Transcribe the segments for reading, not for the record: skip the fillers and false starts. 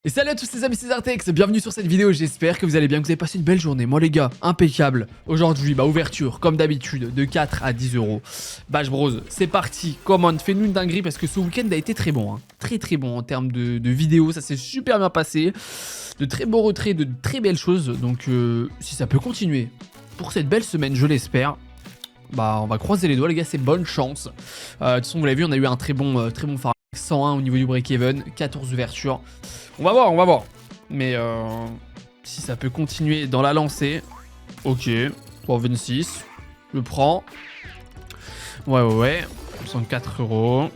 Et salut à tous les amis, c'est Zartex, bienvenue sur cette vidéo, j'espère que vous allez bien, que vous avez passé une belle journée. Moi les gars, impeccable. Aujourd'hui, ouverture, comme d'habitude, de 4 à 10 euros. Bash Bros, c'est parti, commande, fais-nous une dinguerie parce que ce week-end a été très bon. Hein. Très bon en termes de vidéos, ça s'est super bien passé. De très beaux retraits, de très belles choses. Donc si ça peut continuer pour cette belle semaine, je l'espère. On va croiser les doigts les gars, c'est bonne chance. De toute façon, vous l'avez vu, on a eu un très bon farm. 101 au niveau du break-even, 14 ouvertures. On va voir. Mais si ça peut continuer dans la lancée. Ok. 26. Je prends. Ouais. 64 euros.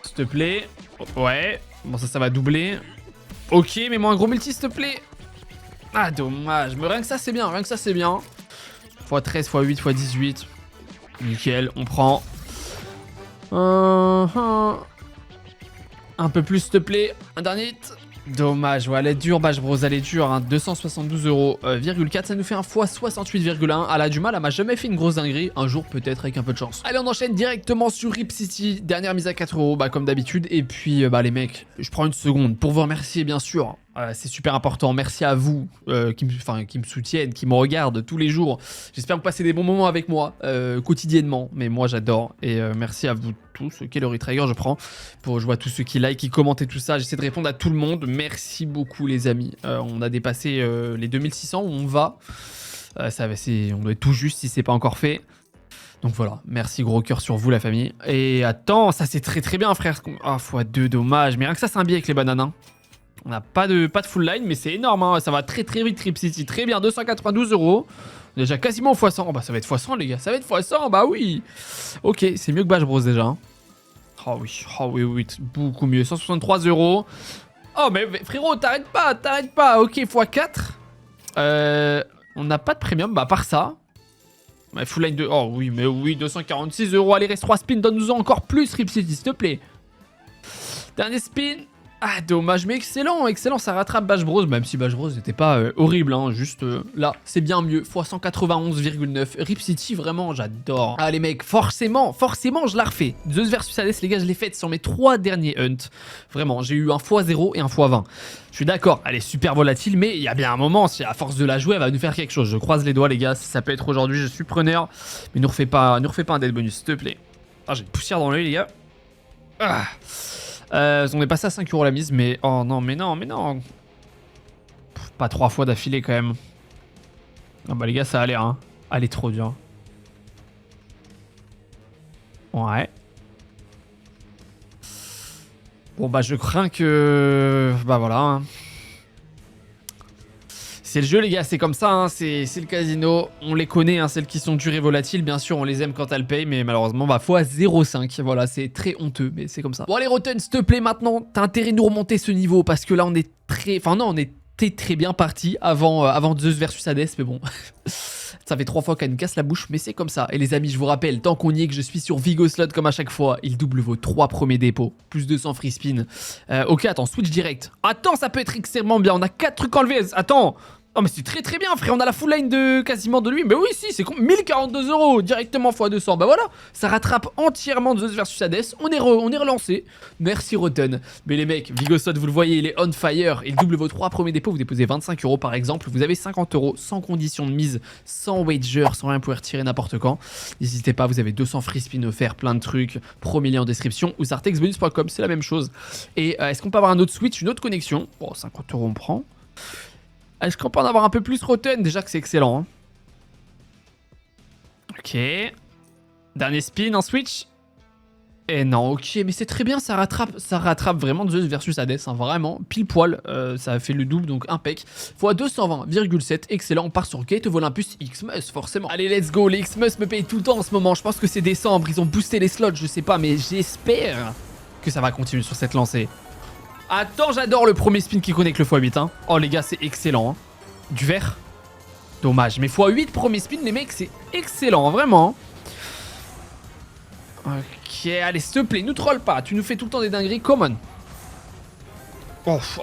S'il te plaît. Ouais. Bon, ça va doubler. Ok, mets-moi un gros multi, s'il te plaît. Ah, dommage. Mais rien que ça, c'est bien. x13, x8, x18. Nickel, on prend. Un peu plus s'il te plaît. Un dernier hit. Dommage, ouais, elle est dure, Bash Bros, elle est dure, hein. 272 euros, 4, ça nous fait un x 68,1. Elle a du mal, elle m'a jamais fait une grosse dinguerie. Un jour peut-être avec un peu de chance. Allez, on enchaîne directement sur Rip City. Dernière mise à 4 euros, comme d'habitude. Et puis les mecs, je prends une seconde pour vous remercier bien sûr. C'est super important, merci à vous qui me soutiennent, qui me regardent tous les jours. J'espère que vous passez des bons moments avec moi quotidiennement, mais moi j'adore. Et merci à vous tous. Ok, le retrigger je prends. Je vois tous ceux qui like, qui commentent et tout ça. J'essaie de répondre à tout le monde. Merci beaucoup les amis. On a dépassé les 2600 où on va. On doit être tout juste si c'est pas encore fait. Donc voilà, merci gros cœur sur vous la famille. Et attends, ça c'est très bien frère. Ah, x2, dommage. Mais rien que ça c'est un billet avec les bananes. Hein. On n'a pas de full line, mais c'est énorme. Hein. Ça va très vite, Rip City. Très bien, 292 euros. On est déjà quasiment au x100. Oh, ça va être x100, les gars. Ça va être x100, bah oui. Ok, c'est mieux que Bash Bros déjà. Hein. Oh oui, beaucoup mieux. 163 euros. Oh, mais frérot, t'arrêtes pas. Ok, x4. On n'a pas de premium, à part ça. Full line de... Oh oui, 246 euros. Allez, reste 3 spins. Donne-nous encore plus, Rip City, s'il te plaît. Dernier spin. Ah, dommage, mais excellent, ça rattrape Bash Bros, même si Bash Bros n'était pas horrible, hein, juste là, c'est bien mieux, x 191,9, Rip City, vraiment, j'adore. Ah les mecs, forcément, je la refais. Zeus versus Hades, les gars, je l'ai faite sur mes 3 derniers hunts, vraiment, j'ai eu un x0 et un x20. Je suis d'accord, elle est super volatile, mais il y a bien un moment, si à force de la jouer, elle va nous faire quelque chose. Je croise les doigts, les gars, si ça peut être aujourd'hui, je suis preneur, mais ne refais pas un dead bonus, s'il te plaît. Ah, j'ai une poussière dans l'œil, les gars. Ah. On est passé à 5 euros la mise, mais... Oh non, mais non. Pas 3 fois d'affilée, quand même. Ah les gars, ça a l'air, hein. Elle est trop dure. Ouais. Bon, je crains que... voilà, hein. C'est le jeu les gars, c'est comme ça, hein. C'est le casino, on les connaît, hein, celles qui sont dures et volatiles, bien sûr on les aime quand elles payent, mais malheureusement x 0,5, voilà c'est très honteux, mais c'est comme ça. Bon allez Rotten, s'il te plaît maintenant, t'as intérêt de nous remonter ce niveau, parce que là on est on était très bien parti avant Zeus versus Hades, mais bon... Ça fait 3 fois qu'elle nous casse la bouche, mais c'est comme ça. Et les amis, je vous rappelle, tant qu'on y est, que je suis sur Vigo Slot comme à chaque fois, il double vos 3 premiers dépôts. Plus 200 free spin. Ok, attends, switch direct. Attends, ça peut être extrêmement bien. On a 4 trucs enlevés. Attends. Oh, mais c'est très bien, frère. On a la full line de quasiment de lui. Mais oui, si, c'est 1042 euros directement x 200. Voilà, ça rattrape entièrement Zeus versus Hades. On est relancé. Merci Rotten. Mais les mecs, Vigo Slot, vous le voyez, il est on fire. Il double vos 3 premiers dépôts. Vous déposez 25 euros par exemple. Vous avez 50 euros sans condition de mise, sans wager, sans rien pouvoir retirer n'importe quand. N'hésitez pas, vous avez 200 free spin offerts, plein de trucs. Premier lien en description ou zartexbonus.com, c'est la même chose. Et est-ce qu'on peut avoir un autre switch, une autre connexion? Bon, 50 euros on prend. Est-ce qu'on peut en avoir un peu plus Rotten? Déjà que c'est excellent. Hein. Ok. Dernier spin en switch. Et non, ok, mais c'est très bien, ça rattrape vraiment Zeus versus Hades, hein, vraiment, pile poil, ça a fait le double, donc impec. x 220,7, excellent, on part sur Gate of Olympus Xmas, forcément. Allez, let's go, les Xmas me payent tout le temps en ce moment, je pense que c'est décembre, ils ont boosté les slots, je sais pas, mais j'espère que ça va continuer sur cette lancée. Attends, j'adore le premier spin qui connecte le x8, hein. Oh les gars, c'est excellent, hein. Du vert. Dommage, mais x8 premier spin, les mecs, c'est excellent, vraiment. Ok, allez, s'il te plaît, nous troll pas, tu nous fais tout le temps des dingueries, come on.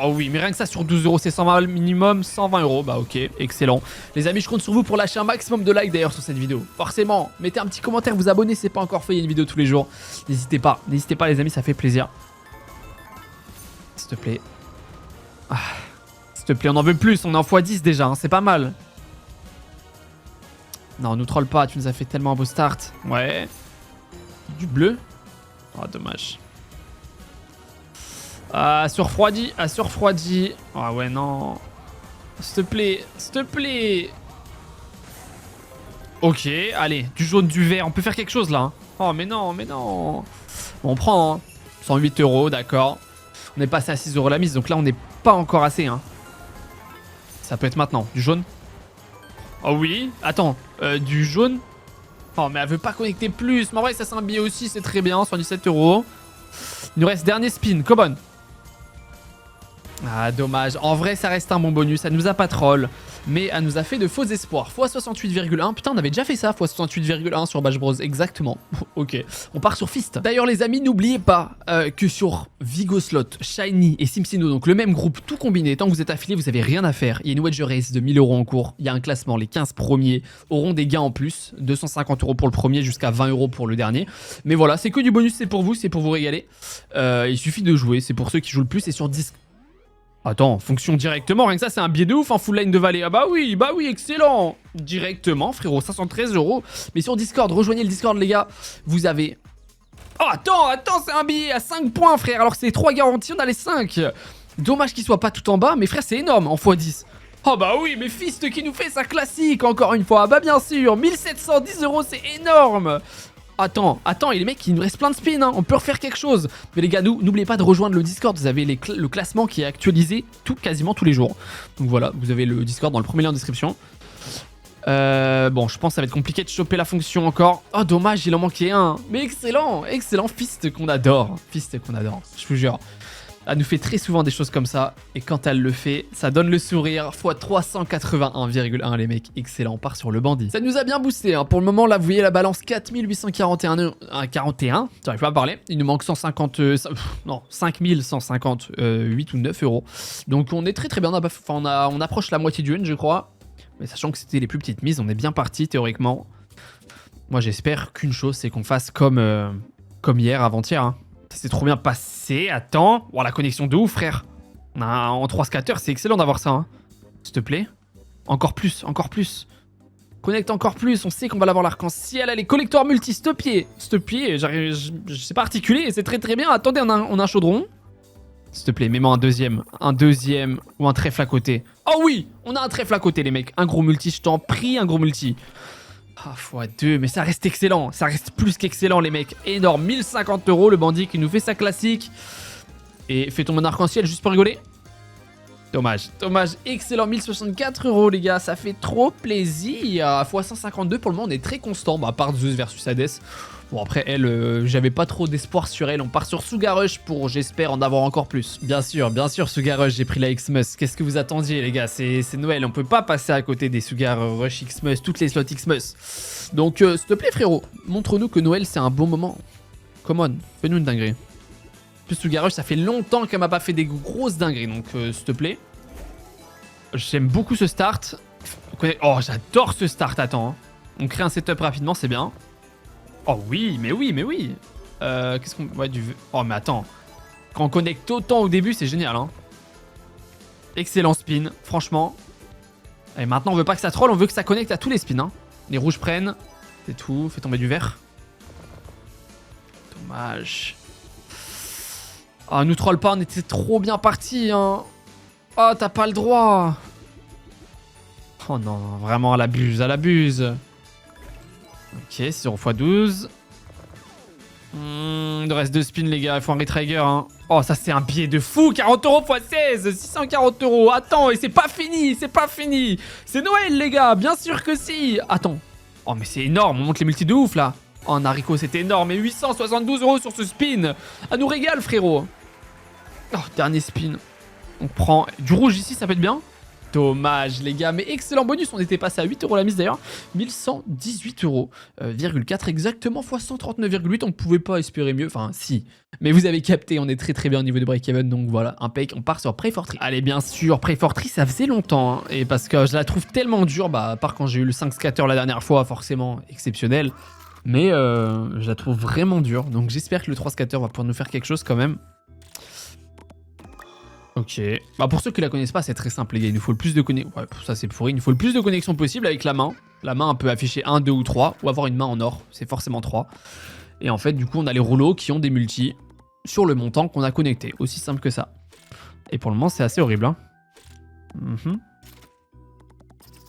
Oh oui, mais rien que ça sur 12 euros, c'est 120 minimum, 120 euros, ok, excellent. Les amis, je compte sur vous pour lâcher un maximum de likes d'ailleurs sur cette vidéo. Forcément, mettez un petit commentaire, vous abonnez, c'est pas encore fait, il y a une vidéo tous les jours. N'hésitez pas les amis, ça fait plaisir. S'il te plaît. S'il te plaît, on en veut plus. On est en x10 déjà, hein, c'est pas mal. Non, nous troll pas, tu nous as fait tellement un beau start. Ouais. Du bleu. Oh, dommage. Ah, surfroidi. Ah, surfroidi. Ah ouais, non. S'il te plaît. S'il te plaît. Ok, allez. Du jaune, du vert. On peut faire quelque chose, là. Hein. Oh, mais non, mais non. Bon, on prend, hein. 108 €, d'accord. On est passé à 6 € la mise, donc là, on n'est pas encore assez, hein. Ça peut être maintenant. Du jaune. Oh oui. Attends. Du jaune. Oh, mais elle veut pas connecter plus. Mais en vrai, ça c'est un billet aussi, c'est très bien. 117 €. Il nous reste dernier spin. Come on. Ah, dommage. En vrai, ça reste un bon bonus. Elle nous a pas troll. Mais elle nous a fait de faux espoirs. x68,1. Putain, on avait déjà fait ça. x68,1 sur Bash Bros. Exactement. Ok. On part sur Fist. D'ailleurs, les amis, n'oubliez pas que sur Vigoslot, Shiny et SimSino, donc le même groupe, tout combiné, tant que vous êtes affilié, vous avez rien à faire. Il y a une Wedge Race de 1000 € en cours. Il y a un classement. Les 15 premiers auront des gains en plus. 250 € pour le premier, jusqu'à 20 € pour le dernier. Mais voilà, c'est que du bonus. C'est pour vous. C'est pour vous régaler. Il suffit de jouer. C'est pour ceux qui jouent le plus. Et sur Discord. Attends, fonction directement, rien que ça c'est un billet de ouf en full line de vallée. Ah bah oui, excellent. Directement frérot, 513 €. Mais sur Discord, rejoignez le Discord les gars. Vous avez... Oh attends, c'est un billet à 5 points frère. Alors que c'est les 3 garanties, on a les 5. Dommage qu'il soit pas tout en bas, mais frère c'est énorme en x10. Oh bah oui, mais Fist qui nous fait sa classique encore une fois. Bah bien sûr, 1710 € c'est énorme. Attends, et les mecs, il nous reste plein de spins, hein. On peut refaire quelque chose. Mais les gars, n'oubliez pas de rejoindre le Discord. Vous avez le classement qui est actualisé quasiment tous les jours. Donc voilà, vous avez le Discord dans le premier lien en description. Bon, je pense que ça va être compliqué de choper la fonction encore. Oh, dommage, il en manquait un. Mais excellent, Fist qu'on adore. Je vous jure. Elle nous fait très souvent des choses comme ça. Et quand elle le fait, ça donne le sourire. x381,1 les mecs. Excellent, on part sur le bandit. Ça nous a bien boosté. Hein. Pour le moment, là, vous voyez la balance 4841. 41. J'arrive pas à parler. Il nous manque 150... non, 5158 ou 9 €. Donc on est très bien. On approche la moitié du N, je crois. Mais sachant que c'était les plus petites mises, on est bien parti théoriquement. Moi, j'espère qu'une chose, c'est qu'on fasse comme hier, avant-hier. Hein. Ça s'est trop bien passé. Attends. Oh, la connexion de ouf, frère. En 3 scatters, c'est excellent d'avoir ça. Hein. S'il te plaît. Encore plus. Connecte encore plus. On sait qu'on va l'avoir l'arc-en-ciel. Allez, collector multi, stoppier. Je sais pas articuler. C'est très bien. Attendez, on a un chaudron. S'il te plaît, mets-moi un deuxième. Ou un trèfle à côté. Oh oui, on a un trèfle à côté, les mecs. Un gros multi, je t'en prie, un gros multi. Ah, x2, mais ça reste excellent. Ça reste plus qu'excellent, les mecs. Énorme. 1050 €, le bandit qui nous fait sa classique. Et fait tomber un arc-en-ciel juste pour rigoler. Dommage. Excellent. 1064 €, les gars. Ça fait trop plaisir. x152, pour le moment, on est très constant. Bah, à part Zeus versus Hades. Bon, après, elle, j'avais pas trop d'espoir sur elle. On part sur Sugarush pour, j'espère, en avoir encore plus. Bien sûr, Sugarush, j'ai pris la Xmas. Qu'est-ce que vous attendiez, les gars? C'est Noël. On peut pas passer à côté des Sugarush Xmas, toutes les slots Xmas. Donc, s'il te plaît, frérot, montre-nous que Noël, c'est un bon moment. Come on, fais-nous une dinguerie. En plus, Sugarush, ça fait longtemps qu'elle m'a pas fait des grosses dingueries. Donc, s'il te plaît. J'aime beaucoup ce start. Oh, j'adore ce start. Attends. Hein. On crée un setup rapidement, c'est bien. Oh oui, mais oui. Qu'est-ce qu'on... Ouais, Oh, mais attends. Quand on connecte autant au début, c'est génial, hein. Excellent spin, franchement. Et maintenant, on veut pas que ça troll, on veut que ça connecte à tous les spins, hein. Les rouges prennent. C'est tout. Fais tomber du vert. Dommage. Ah, nous troll pas, on était trop bien partis, hein. Oh, t'as pas le droit. Oh non, vraiment, elle abuse. Ok, 0 x 12. Il nous reste 2 spins, les gars. Il faut un retrigger. Hein. Oh, ça, c'est un billet de fou. 40 € x 16. 640 €. Attends, et c'est pas fini. C'est Noël, les gars. Bien sûr que si. Attends. Oh, mais c'est énorme. On monte les multis de ouf, là. Oh, Nariko, c'était énorme. Et 872 € sur ce spin. À nous régale, frérot. Oh, dernier spin. On prend du rouge ici, ça peut être bien. Dommage, les gars, mais excellent bonus. On était passé à 8 € la mise d'ailleurs. 1118 €,4 exactement x 139,8. On ne pouvait pas espérer mieux. Enfin, si. Mais vous avez capté, on est très bien au niveau de break-even. Donc voilà, impec. On part sur Pray for Tree. Allez, bien sûr, Pray for Tree, ça faisait longtemps. Hein, et parce que je la trouve tellement dure. Bah, à part quand j'ai eu le 5 scatter la dernière fois, forcément exceptionnel. Mais je la trouve vraiment dure. Donc j'espère que le 3 scatter va pouvoir nous faire quelque chose quand même. Ok. Bah pour ceux qui la connaissent pas, c'est très simple les gars. Il nous faut le plus de connexions. Ouais, ça c'est pourri. Il nous faut le plus de connexions possible avec la main. La main peut afficher 1, 2 ou 3. Ou avoir une main en or. C'est forcément 3. Et en fait, du coup, on a les rouleaux qui ont des multis sur le montant qu'on a connecté. Aussi simple que ça. Et pour le moment, c'est assez horrible. Hein.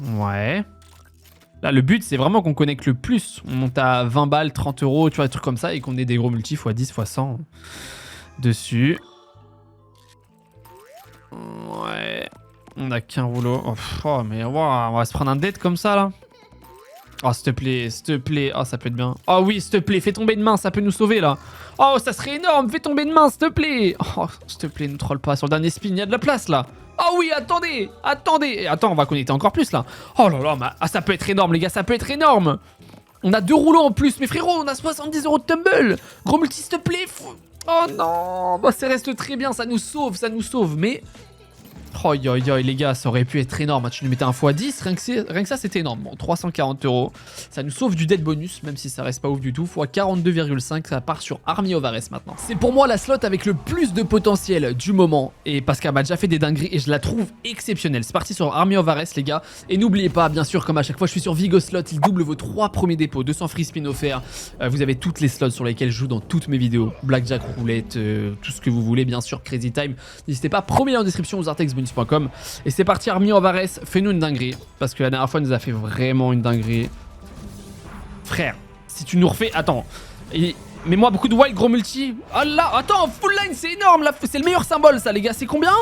Ouais. Là, le but, c'est vraiment qu'on connecte le plus. On monte à 20 balles, 30 euros, tu vois, des trucs comme ça. Et qu'on ait des gros multis x 10, x 100 dessus. Ouais. On a qu'un rouleau. Oh, mais wow, on va se prendre un date comme ça, là. Oh, s'il te plaît, s'il te plaît. Oh, ça peut être bien. Oh oui, s'il te plaît, fais tomber une main, ça peut nous sauver, là. Oh, ça serait énorme, fais tomber une main, s'il te plaît. Oh, s'il te plaît, ne troll pas. Sur le dernier spin, il y a de la place, là. Oh oui, attendez, attendez. Attends, on va connecter encore plus, là. Oh là là, ah, ça peut être énorme, les gars, ça peut être énorme. On a 2 rouleaux en plus, mais frérot, on a 70 euros de tumble. Gros multi, s'il te plaît. Oh non, bah, ça reste très bien, ça nous sauve, mais... Oh yo yo les gars, ça aurait pu être énorme. Tu nous mettais un x10, rien que ça c'était énorme. Bon, 340 euros. Ça nous sauve du dead bonus, même si ça reste pas ouf du tout. X 42,5, ça part sur Army of Ares maintenant. C'est pour moi la slot avec le plus de potentiel du moment. Et parce qu'elle m'a déjà fait des dingueries et je la trouve exceptionnelle. C'est parti sur Army of Ares les gars. Et n'oubliez pas, bien sûr, comme à chaque fois je suis sur Vigo Slot, il double vos 3 premiers dépôts. 200 free spin offerts. Vous avez toutes les slots sur lesquelles je joue dans toutes mes vidéos. Blackjack, roulette, tout ce que vous voulez, bien sûr, Crazy Time. N'hésitez pas, premier lien en description aux artexbonus.com. Et c'est parti, Army of Ares, fais-nous une dinguerie. Parce que la dernière fois, il nous a fait vraiment une dinguerie. Frère, si tu nous refais... Attends. Mets-moi beaucoup de wild, gros multi. Oh là, attends, full line, c'est énorme. Là, c'est le meilleur symbole, ça, les gars. C'est combien?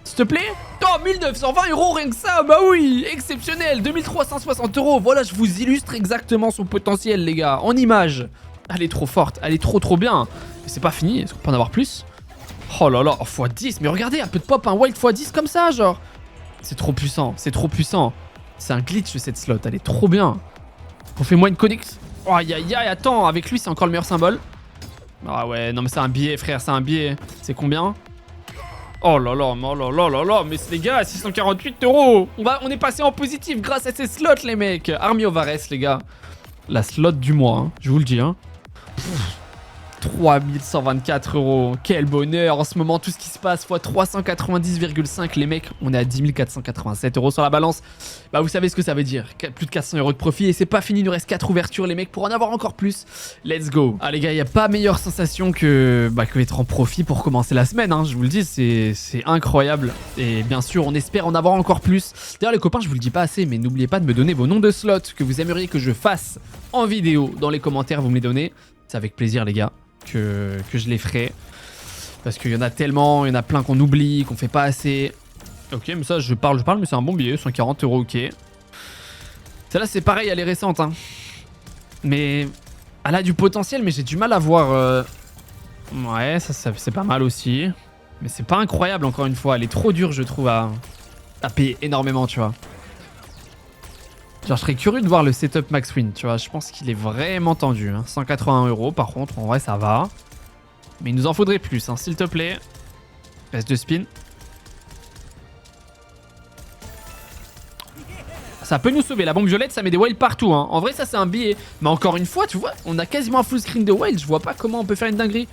S'il te plaît? Oh, 1920 euros, rien que ça. Bah oui, exceptionnel. 2360 euros. Voilà, je vous illustre exactement son potentiel, les gars. En image. Elle est trop forte. Elle est trop bien. Mais c'est pas fini. Est-ce qu'on peut en avoir plus? Oh là là, x10, mais regardez, elle peut te pop un wild x10 comme ça, genre. C'est trop puissant, c'est trop puissant. C'est un glitch cette slot, elle est trop bien. Refais-moi une connexion. Oh aïe aïe aïe, attends, avec lui c'est encore le meilleur symbole. Ah ouais, non mais c'est un billet frère, c'est un billet. C'est combien? Oh là là, mais les gars, 648 euros. On est passé en positif grâce à ces slots les mecs. Army of Ares les gars. La slot du mois, hein, je vous le dis. Hein. 3124 euros, quel bonheur en ce moment, tout ce qui se passe, fois 390,5 les mecs, on est à 10 487 euros sur la balance. Bah vous savez ce que ça veut dire, plus de 400 euros de profit et c'est pas fini, il nous reste 4 ouvertures les mecs pour en avoir encore plus. Let's go. Ah les gars, il n'y a pas meilleure sensation que être en profit pour commencer la semaine, hein, je vous le dis, c'est incroyable. Et bien sûr, on espère en avoir encore plus. D'ailleurs les copains, je vous le dis pas assez, mais n'oubliez pas de me donner vos noms de slots que vous aimeriez que je fasse en vidéo. Dans les commentaires, vous me les donnez, c'est avec plaisir les gars. Que je les ferai. Parce qu'il y en a tellement, il y en a plein qu'on oublie, qu'on fait pas assez. Ok, mais ça, je parle, mais c'est un bon billet, 140 euros, ok. Celle-là, c'est pareil, elle est récente, hein. Mais elle a du potentiel, mais j'ai du mal à voir. Ouais, ça c'est pas mal aussi. Mais c'est pas incroyable, encore une fois. Elle est trop dure, je trouve, à payer énormément, tu vois. Genre, je serais curieux de voir le setup max win, tu vois. Je pense qu'il est vraiment tendu. Hein. 181 euros, par contre, en vrai, ça va. Mais il nous en faudrait plus, hein, s'il te plaît. Reste de spin. Ça peut nous sauver. La bombe violette, ça met des wilds partout. Hein. En vrai, ça, c'est un billet. Mais encore une fois, tu vois, on a quasiment un full screen de wild. Je vois pas comment on peut faire une dinguerie.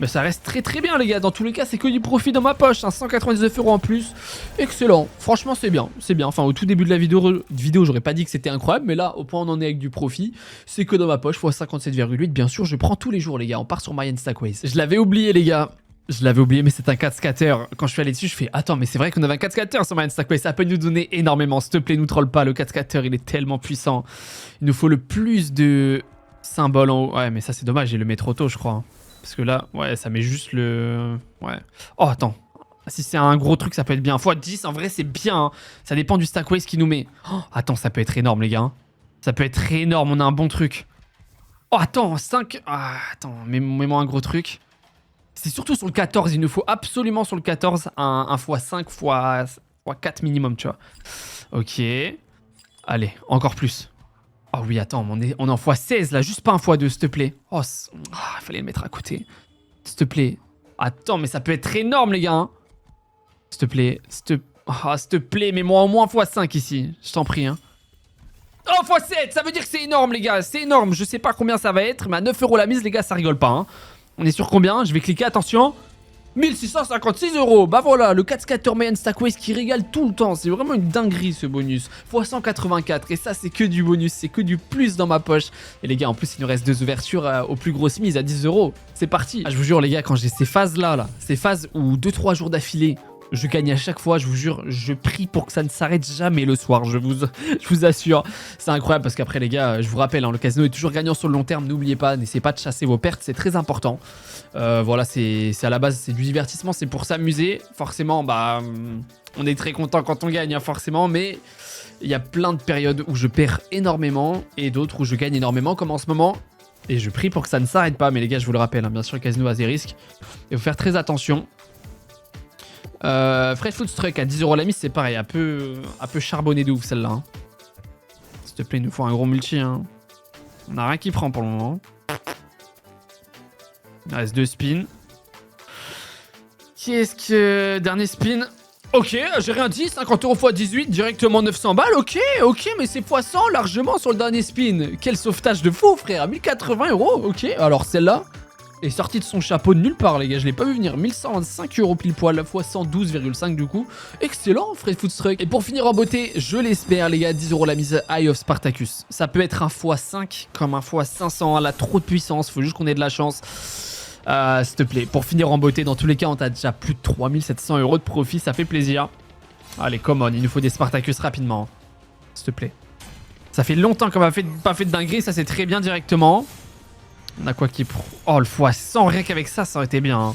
Mais ça reste très bien les gars, dans tous les cas c'est que du profit dans ma poche, hein. 199 euros en plus, excellent, franchement c'est bien, enfin au tout début de la vidéo j'aurais pas dit que c'était incroyable, mais là au point où on en est avec du profit, c'est que dans ma poche, x 57,8, bien sûr je prends tous les jours les gars, on part sur Mayan Stackways. Je l'avais oublié les gars, mais c'est un 4 scatter. Quand je suis allé dessus, je fais attends, mais c'est vrai qu'on avait un 4 scatter sur Mayan Stackways, ça peut nous donner énormément, s'il te plaît, nous troll pas, le 4 scatter il est tellement puissant. Il nous faut le plus de symboles en haut. Ouais, mais ça c'est dommage, j'ai le mets trop tôt, je crois. Parce que là, ouais, ça met juste le... Ouais. Oh, attends. Si c'est un gros truc, ça peut être bien. x10, en vrai, c'est bien. Hein. Ça dépend du stackways qui nous met. Oh, attends, ça peut être énorme, les gars. Ça peut être énorme, on a un bon truc. Oh, attends, 5... Ah, attends, mets-moi un gros truc. C'est surtout sur le 14, il nous faut absolument sur le 14 un x5, x4 minimum, tu vois. Ok. Allez, encore plus. Oh oui, attends, on est en x16 là, juste pas un x2, s'il te plaît. Oh, il fallait le mettre à côté. S'il te plaît. Attends, mais ça peut être énorme, les gars. Hein. S'il te plaît, s'il te plaît, mets-moi au moins x5 ici. Je t'en prie. Hein. Oh, x7, ça veut dire que c'est énorme, les gars. C'est énorme. Je sais pas combien ça va être, mais à 9 euros la mise, les gars, ça rigole pas. Hein. On est sur combien? Je vais cliquer, attention. 1656 €. Bah voilà, le 4 Scatterman Stackways qui régale tout le temps. C'est vraiment une dinguerie ce bonus. Fois 184. Et ça, c'est que du bonus. C'est que du plus dans ma poche. Et les gars, en plus, il nous reste 2 ouvertures aux plus grosses mises à 10 €. C'est parti. Ah, je vous jure, les gars, quand j'ai ces phases-là, ces phases où 2-3 jours d'affilée, je gagne à chaque fois, je vous jure, je prie pour que ça ne s'arrête jamais le soir, je vous assure. C'est incroyable parce qu'après les gars, je vous rappelle, hein, le casino est toujours gagnant sur le long terme, n'oubliez pas, n'essayez pas de chasser vos pertes, c'est très important. Voilà, c'est à la base, c'est du divertissement, c'est pour s'amuser. Forcément, bah, on est très content quand on gagne, hein, forcément, mais il y a plein de périodes où je perds énormément et d'autres où je gagne énormément, comme en ce moment. Et je prie pour que ça ne s'arrête pas, mais les gars, je vous le rappelle, hein, bien sûr, le casino a des risques. Il faut faire très attention. Fresh Food Truck à 10 € la mise, c'est pareil, un peu charbonné de ouf celle-là. Hein. S'il te plaît, il nous faut un gros multi. Hein. On n'a rien qui prend pour le moment. Il reste 2 spins. Qu'est-ce que... Dernier spin. Ok, j'ai rien dit, 50 € x 18, directement 900 balles, ok, mais c'est x 100 largement sur le dernier spin. Quel sauvetage de fou, frère, 1080 €, ok. Alors celle-là est sortie de son chapeau de nulle part, les gars, je l'ai pas vu venir. 1125 € pile poil, x 112,5 du coup. Excellent, Fresh Food Truck. Et pour finir en beauté, je l'espère, les gars, 10 € la mise Eye of Spartacus. Ça peut être un x 5 comme un x 500, elle a trop de puissance, faut juste qu'on ait de la chance. S'il te plaît, pour finir en beauté, dans tous les cas, on a déjà plus de 3700 € de profit, ça fait plaisir. Allez, come on, il nous faut des Spartacus rapidement. S'il te plaît. Ça fait longtemps qu'on n'a pas fait de dinguerie, ça c'est très bien directement. On a quoi qui... Oh, le x 100, rien qu'avec ça, ça aurait été bien. Hein.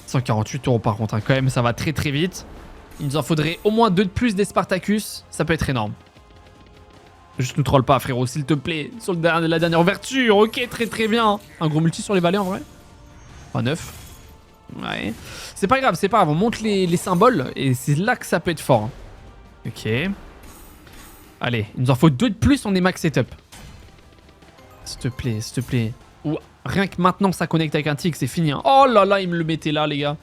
148 € par contre, hein, quand même, ça va très très vite. Il nous en faudrait au moins 2 de plus des Spartacus, ça peut être énorme. Juste nous troll pas, frérot, s'il te plaît. Sur la dernière ouverture, ok, très très bien. Un gros multi sur les valets en vrai. Pas 9. Ouais. C'est pas grave, c'est pas grave. On monte les symboles et c'est là que ça peut être fort. Hein. Ok. Allez, il nous en faut 2 de plus, on est max setup. S'il te plaît, s'il te plaît. Ou rien que maintenant ça connecte avec un tic, c'est fini. Hein. Oh là là, il me le mettait là, les gars.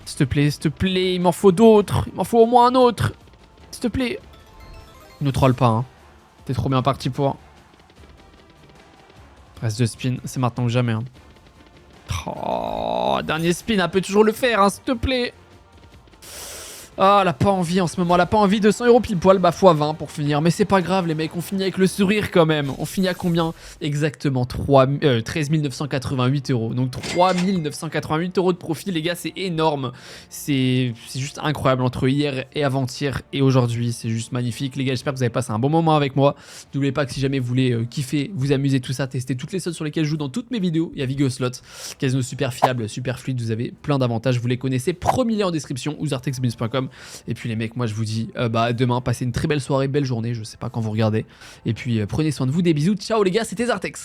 S'il te plaît, il m'en faut d'autres. Il m'en faut au moins un autre. S'il te plaît. Ne troll pas, hein. T'es trop bien parti pour. Reste 2 spins, c'est maintenant ou jamais. Hein. Oh, dernier spin, elle peut toujours le faire, hein, s'il te plaît. Ah, elle a pas envie en ce moment, elle a pas envie. 200 € pile poil, bah x20 pour finir. Mais c'est pas grave, les mecs, on finit avec le sourire quand même. On finit à combien? Exactement, 13 988 €. Donc 3 988 € de profit, les gars, c'est énorme. C'est juste incroyable entre hier et avant-hier et aujourd'hui. C'est juste magnifique. Les gars, j'espère que vous avez passé un bon moment avec moi. N'oubliez pas que si jamais vous voulez kiffer, vous amuser, tout ça, tester toutes les slots sur lesquelles je joue dans toutes mes vidéos, il y a Vigo Slot, casino super fiable, super fluide. Vous avez plein d'avantages, vous les connaissez. Premier lien en description ou zartexbins.com. Et puis les mecs, moi je vous dis bah demain, passez une très belle soirée, belle journée, je sais pas quand vous regardez. Et puis prenez soin de vous, des bisous, ciao les gars, c'était Zartex.